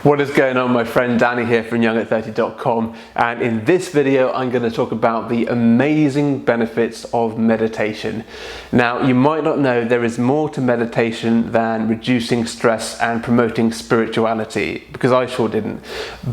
What is going on, my friend? Danny here from youngat30.com, and in this video I'm going to talk about the amazing benefits of meditation. Now, you might not know there is more to meditation than reducing stress and promoting spirituality, because I sure didn't.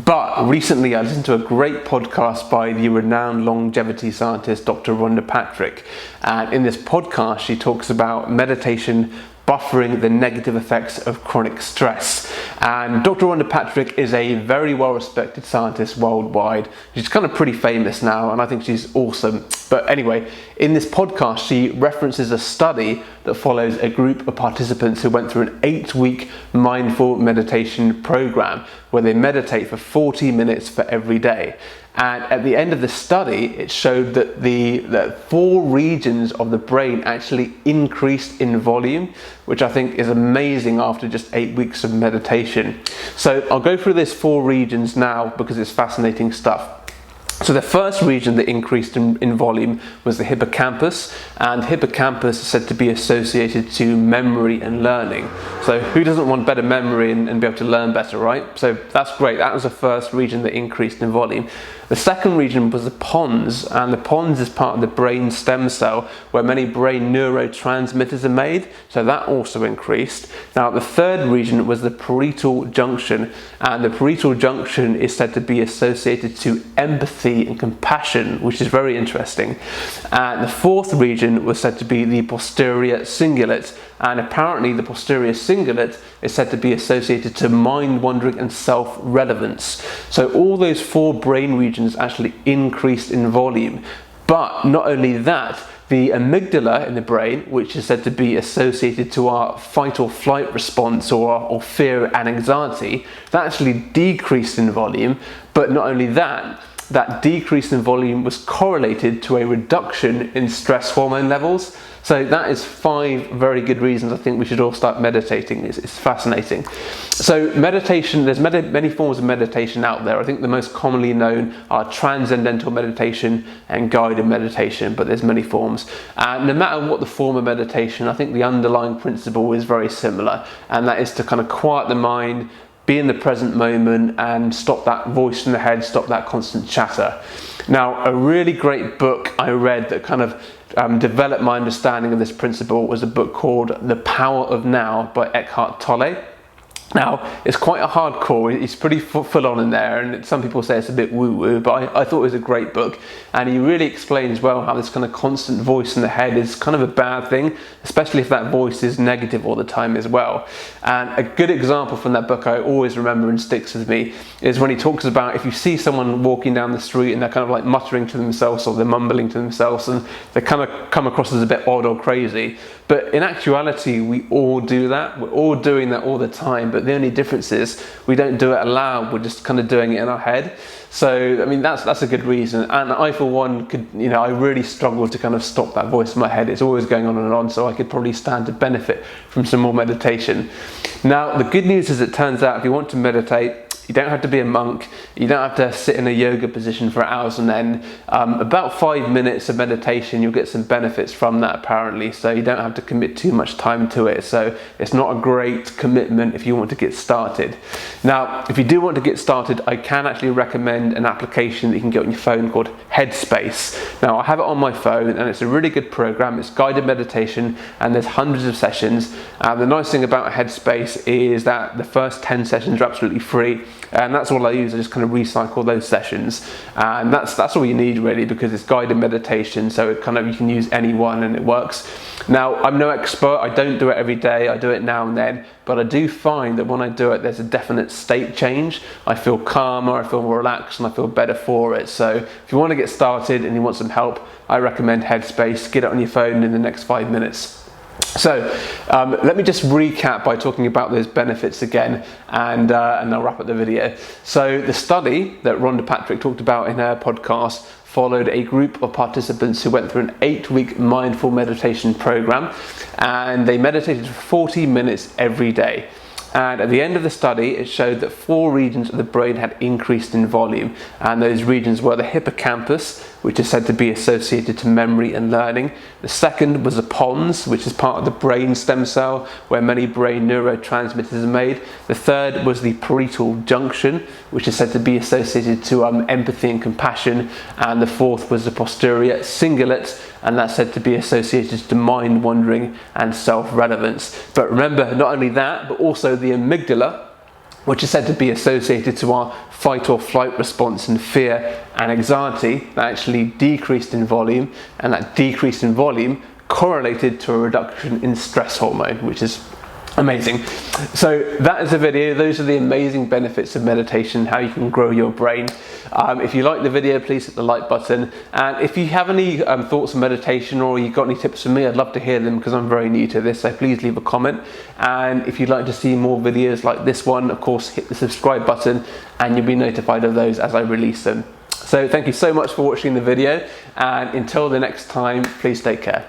But recently I listened to a great podcast by the renowned longevity scientist Dr. Ronda Patrick, and in this podcast she talks about meditation buffering the negative effects of chronic stress. And Dr. Ronda Patrick is a very well-respected scientist worldwide. She's kind of pretty famous now, and I think she's awesome. But anyway, in this podcast, she references a study that follows a group of participants who went through an 8-week mindful meditation program where they meditate for 40 minutes for every day. And at the end of the study, it showed that the 4 regions of the brain actually increased in volume, which I think is amazing after just 8 weeks of meditation. So I'll go through these 4 regions now because it's fascinating stuff. So the first region that increased in volume was the hippocampus, and hippocampus is said to be associated to memory and learning. So who doesn't want better memory and be able to learn better, right? So that's great. That was the first region that increased in volume. The second region was the pons, and the pons is part of the brain stem cell where many brain neurotransmitters are made, so that also increased. Now the third region was the parietal junction, and the parietal junction is said to be associated to empathy and compassion, which is very interesting. And the fourth region was said to be the posterior cingulate, and apparently the posterior cingulate is said to be associated to mind wandering and self-relevance. So all those 4 brain regions actually increased in volume. But not only that, the amygdala in the brain, which is said to be associated to our fight or flight response or fear and anxiety, that actually decreased in volume. But not only that, that decrease in volume was correlated to a reduction in stress hormone levels. So that is 5 very good reasons I think we should all start meditating. It's fascinating. So meditation, there's many forms of meditation out there. I think the most commonly known are transcendental meditation and guided meditation, but there's many forms. And no matter what the form of meditation, I think the underlying principle is very similar, and that is to kind of quiet the mind, be in the present moment, and stop that voice in the head, stop that constant chatter. Now, a really great book I read that kind of developed my understanding of this principle was a book called The Power of Now by Eckhart Tolle. Now, it's quite a hardcore, it's pretty full on in there, and some people say it's a bit woo-woo, but I thought it was a great book, and he really explains well how this kind of constant voice in the head is kind of a bad thing, especially if that voice is negative all the time as well. And a good example from that book I always remember and sticks with me is when he talks about if you see someone walking down the street and they're kind of like muttering to themselves or they're mumbling to themselves and they kind of come across as a bit odd or crazy, but in actuality we all do that, we're all doing that all the time, but the only difference is we don't do it aloud, we're just kind of doing it in our head. So I mean that's a good reason, and I for one could, I really struggle to kind of stop that voice in my head. It's always going on and on, so I could probably stand to benefit from some more meditation. Now the good news is it turns out if you want to meditate, you don't have to be a monk, you don't have to sit in a yoga position for hours on end. About 5 minutes of meditation, you'll get some benefits from that apparently, so you don't have to commit too much time to it. So it's not a great commitment if you want to get started. Now, if you do want to get started, I can actually recommend an application that you can get on your phone called Headspace. Now, I have it on my phone and it's a really good program. It's guided meditation and there's hundreds of sessions. The nice thing about Headspace is that the first 10 sessions are absolutely free. And that's all I use. I just kind of recycle those sessions, and that's all you need really, because it's guided meditation, so it kind of, you can use any one and it works. Now, I'm no expert, I don't do it every day, I do it now and then, but I do find that when I do it there's a definite state change. I feel calmer, I feel more relaxed, and I feel better for it. So if you want to get started and you want some help, I recommend Headspace. Get it on your phone in the next 5 minutes. So let me just recap by talking about those benefits again, and I'll wrap up the video. So the study that Ronda Patrick talked about in her podcast followed a group of participants who went through an 8-week mindful meditation program, and they meditated for 40 minutes every day. And at the end of the study, it showed that 4 regions of the brain had increased in volume, and those regions were the hippocampus, which is said to be associated to memory and learning. The second was the pons, which is part of the brain stem cell where many brain neurotransmitters are made. The third was the parietal junction, which is said to be associated to empathy and compassion. And the fourth was the posterior cingulate, and that's said to be associated to mind wandering and self-relevance. But remember, not only that, but also the amygdala, which is said to be associated to our fight or flight response and fear and anxiety, that actually decreased in volume, and that decrease in volume correlated to a reduction in stress hormone, which is amazing. So that is the video. Those are the amazing benefits of meditation, how you can grow your brain. If you like the video, please hit the like button. And if you have any thoughts on meditation, or you've got any tips for me, I'd love to hear them because I'm very new to this. So please leave a comment. And if you'd like to see more videos like this one, of course, hit the subscribe button and you'll be notified of those as I release them. So thank you so much for watching the video. And until the next time, please take care.